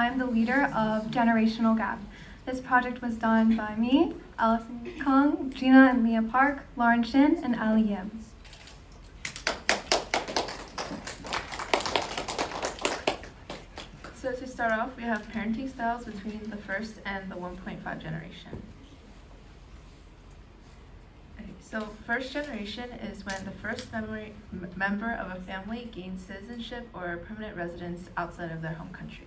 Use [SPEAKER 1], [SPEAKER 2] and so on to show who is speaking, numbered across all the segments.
[SPEAKER 1] I'm the leader of Generational Gap. This project was done by me, Allison Kung, Gina and Leah Park, Lauren Shin, and Ali Yim.
[SPEAKER 2] So to start off, we have parenting styles between the first and the 1.5 generation. Okay, so first generation is when the first member of a family gains citizenship or permanent residence outside of their home country.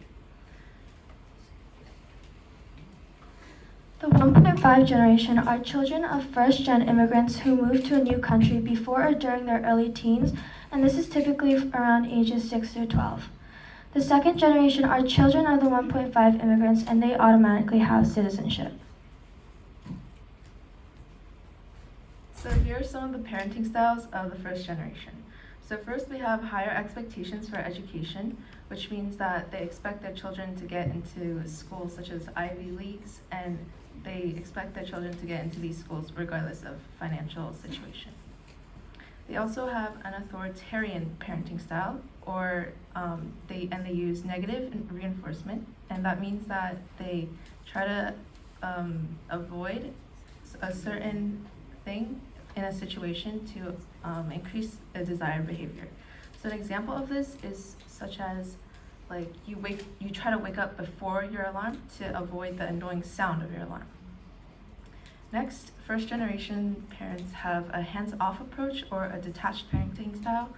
[SPEAKER 3] The 1.5 generation are children of first-gen immigrants who moved to a new country before or during their early teens, and this is typically around ages 6 through 12. The second generation are children of the 1.5 immigrants, and they automatically have citizenship.
[SPEAKER 2] So here are some of the parenting styles of the first generation. So first we have higher expectations for education, which means that they expect their children to get into schools such as Ivy Leagues, and they expect their children to get into these schools regardless of financial situation. They also have an authoritarian parenting style, or they use negative reinforcement, and that means that they try to avoid a certain thing in a situation to increase a desired behavior. So an example of this is such as you try to wake up before your alarm to avoid the annoying sound of your alarm. Next, first generation parents have a hands-off approach or a detached parenting style,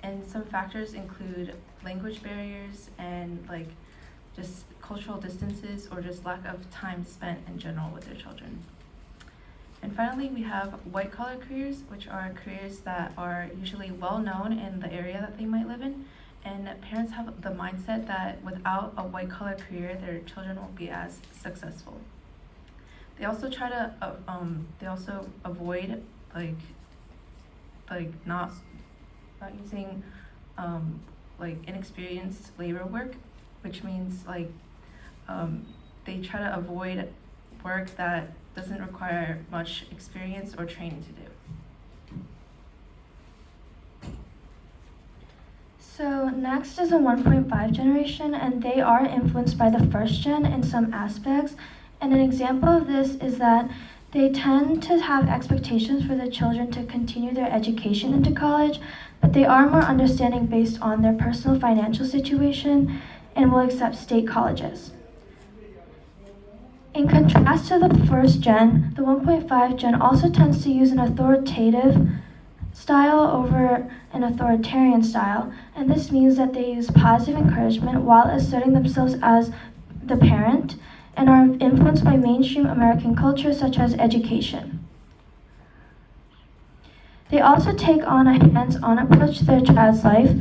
[SPEAKER 2] and some factors include language barriers and just cultural distances or just lack of time spent in general with their children. And finally, we have white-collar careers, which are careers that are usually well-known in the area that they might live in, and parents have the mindset that without a white-collar career, their children won't be as successful. They also try to avoid not using inexperienced labor work, which means they try to avoid work that doesn't require much experience or training to do.
[SPEAKER 3] So next is the 1.5 generation, and they are influenced by the first gen in some aspects. And an example of this is that they tend to have expectations for the children to continue their education into college, but they are more understanding based on their personal financial situation and will accept state colleges. In contrast to the first gen, the 1.5 gen also tends to use an authoritative style over an authoritarian style, and this means that they use positive encouragement while asserting themselves as the parent, and are influenced by mainstream American culture such as education. They also take on a hands-on approach to their child's life,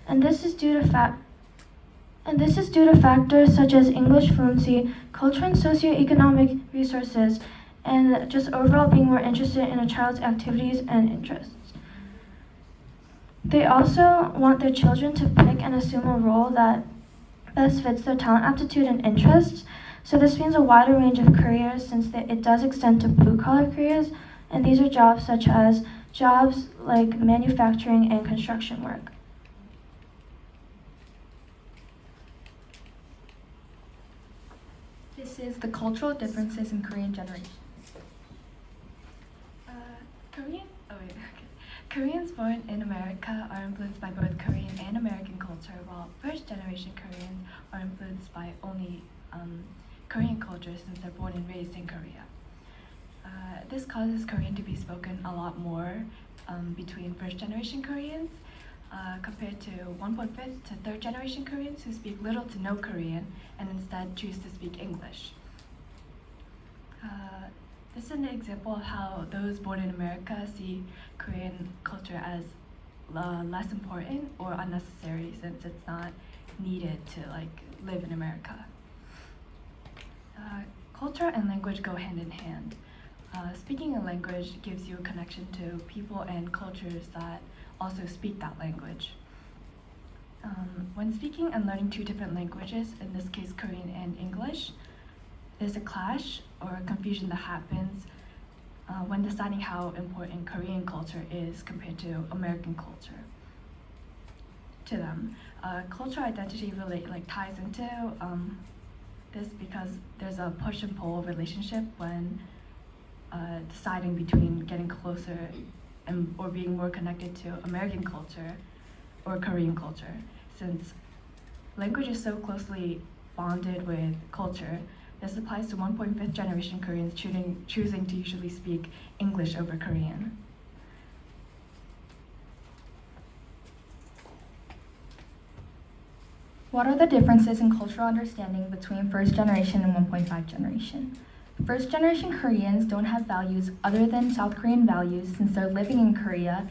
[SPEAKER 3] and this is due to factors such as English fluency, cultural and socioeconomic resources, and just overall being more interested in a child's activities and interests. They also want their children to pick and assume a role that best fits their talent, aptitude, and interests. So this means a wider range of careers, since it does extend to blue-collar careers, and these are jobs such as jobs like manufacturing and construction work.
[SPEAKER 4] This is the cultural differences in Korean generations. Koreans born in America are influenced by both Korean and American culture, while first-generation Koreans are influenced by only Korean culture since they're born and raised in Korea. This causes Korean to be spoken a lot more between first-generation Koreans compared to 1.5 to third-generation Koreans who speak little to no Korean and instead choose to speak English. This is an example of how those born in America see Korean culture as less important or unnecessary, since it's not needed to live in America. Culture and language go hand in hand. Speaking a language gives you a connection to people and cultures that also speak that language. When speaking and learning two different languages, in this case Korean and English, there's a clash or a confusion that happens when deciding how important Korean culture is compared to American culture to them. Cultural identity really ties into this because there's a push and pull relationship when deciding between getting closer or being more connected to American culture or Korean culture. Since language is so closely bonded with culture, this applies to 1.5 generation Koreans choosing to usually speak English over Korean.
[SPEAKER 5] What are the differences in cultural understanding between first generation and 1.5 generation? First generation Koreans don't have values other than South Korean values since they're living in Korea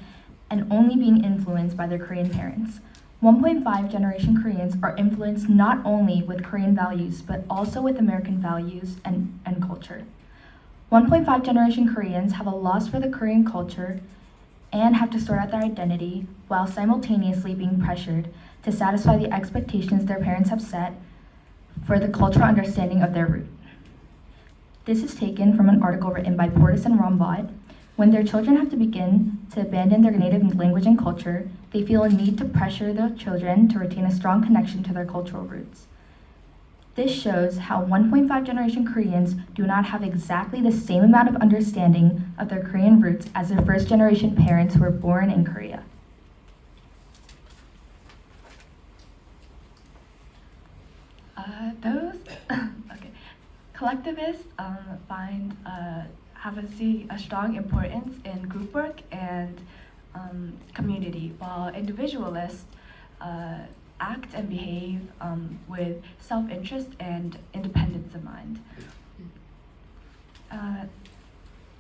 [SPEAKER 5] and only being influenced by their Korean parents. 1.5 generation Koreans are influenced not only with Korean values but also with American values and culture. 1.5 generation Koreans have a loss for the Korean culture and have to sort out their identity while simultaneously being pressured to satisfy the expectations their parents have set for the cultural understanding of their root. This is taken from an article written by Portis and Rombot. When their children have to begin to abandon their native language and culture, they feel a need to pressure their children to retain a strong connection to their cultural roots. This shows how 1.5 generation Koreans do not have exactly the same amount of understanding of their Korean roots as their first generation parents who were born in Korea.
[SPEAKER 4] Collectivists see a strong importance in group work and community, while individualists act and behave with self-interest and independence in mind.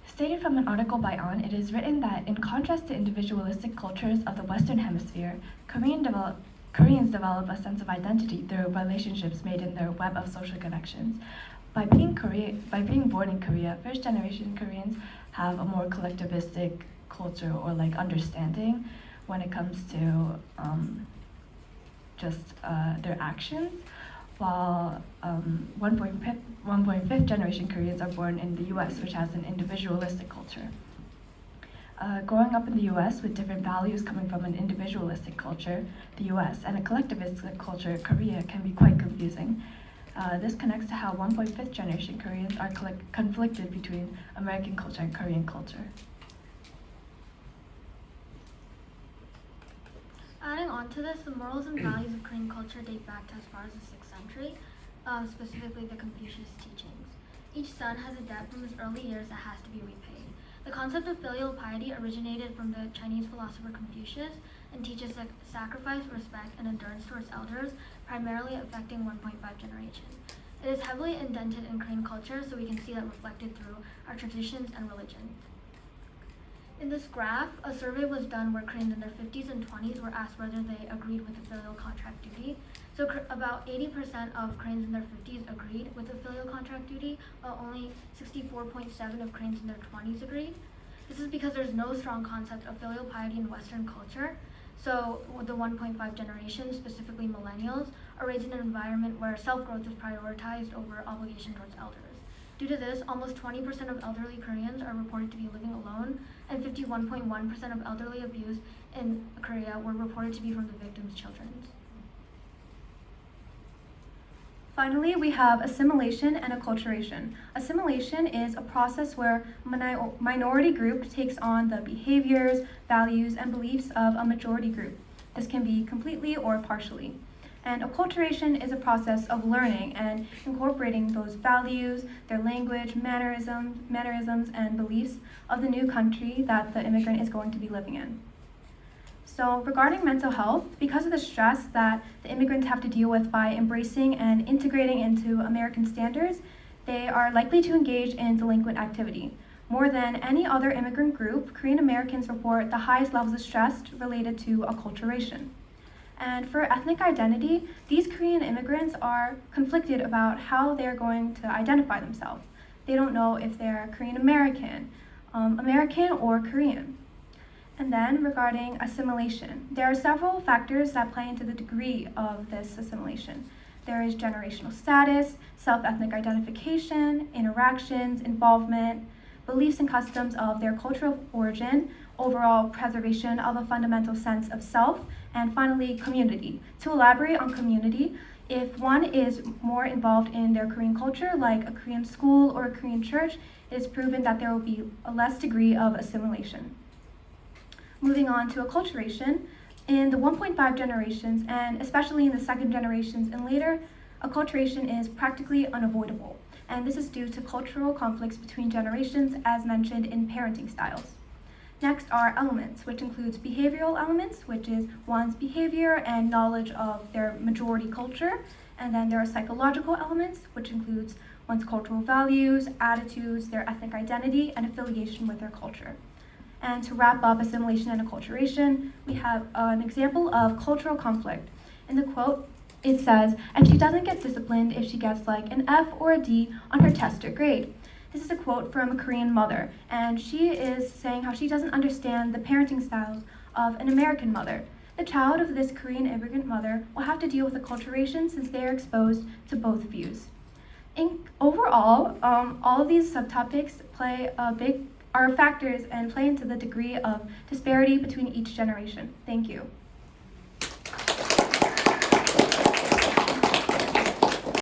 [SPEAKER 4] Stated from an article by On, it is written that in contrast to individualistic cultures of the Western Hemisphere, Koreans develop a sense of identity through relationships made in their web of social connections. By being born in Korea, first generation Koreans have a more collectivistic culture or understanding when it comes to their actions, while 1.5 generation Koreans are born in the US, which has an individualistic culture. Growing up in the US with different values coming from an individualistic culture, the US, and a collectivistic culture, Korea, can be quite confusing. This connects to how 1.5 generation Koreans are conflicted between American culture and Korean culture.
[SPEAKER 3] Adding on to this, the morals and values of Korean culture date back to as far as the 6th century, specifically the Confucius teachings. Each son has a debt from his early years that has to be repaid. The concept of filial piety originated from the Chinese philosopher Confucius and teaches sacrifice, respect, and endurance towards elders, primarily affecting 1.5 generation. It is heavily indented in Korean culture, so we can see that reflected through our traditions and religion. In this graph, a survey was done where Koreans in their 50s and 20s were asked whether they agreed with the filial contract duty. So about 80% of Koreans in their 50s agreed with the filial contract duty, while only 64.7% of Koreans in their 20s agreed. This is because there's no strong concept of filial piety in Western culture. So the 1.5 generation, specifically millennials, are raised in an environment where self-growth is prioritized over obligation towards elders. Due to this, almost 20% of elderly Koreans are reported to be living alone, and 51.1% of elderly abuse in Korea were reported to be from the victims' children.
[SPEAKER 1] Finally, we have assimilation and acculturation. Assimilation is a process where a minority group takes on the behaviors, values, and beliefs of a majority group. This can be completely or partially. And acculturation is a process of learning and incorporating those values, their language, mannerisms, and beliefs of the new country that the immigrant is going to be living in. So regarding mental health, because of the stress that the immigrants have to deal with by embracing and integrating into American standards, they are likely to engage in delinquent activity. More than any other immigrant group, Korean Americans report the highest levels of stress related to acculturation. And for ethnic identity, these Korean immigrants are conflicted about how they're going to identify themselves. They don't know if they're Korean American, American, or Korean. And then regarding assimilation, there are several factors that play into the degree of this assimilation. There is generational status, self-ethnic identification, interactions, involvement, beliefs and customs of their cultural origin, overall preservation of a fundamental sense of self, and finally, community. To elaborate on community, If one is more involved in their Korean culture, like a Korean school or a Korean church, it is proven that there will be a less degree of assimilation. Moving on to acculturation, in the 1.5 generations, and especially in the second generations and later, acculturation is practically unavoidable, and this is due to cultural conflicts between generations as mentioned in parenting styles. Next are elements, which includes behavioral elements, which is one's behavior and knowledge of their majority culture. And then there are psychological elements, which includes one's cultural values, attitudes, their ethnic identity, and affiliation with their culture. And to wrap up assimilation and acculturation, we have an example of cultural conflict. In the quote, it says, "And she doesn't get disciplined if she gets like an F or a D on her test or grade." This is a quote from a Korean mother, and she is saying how she doesn't understand the parenting styles of an American mother. The child of this Korean immigrant mother will have to deal with acculturation since they are exposed to both views. Overall, all of these subtopics are factors and play into the degree of disparity between each generation. Thank you.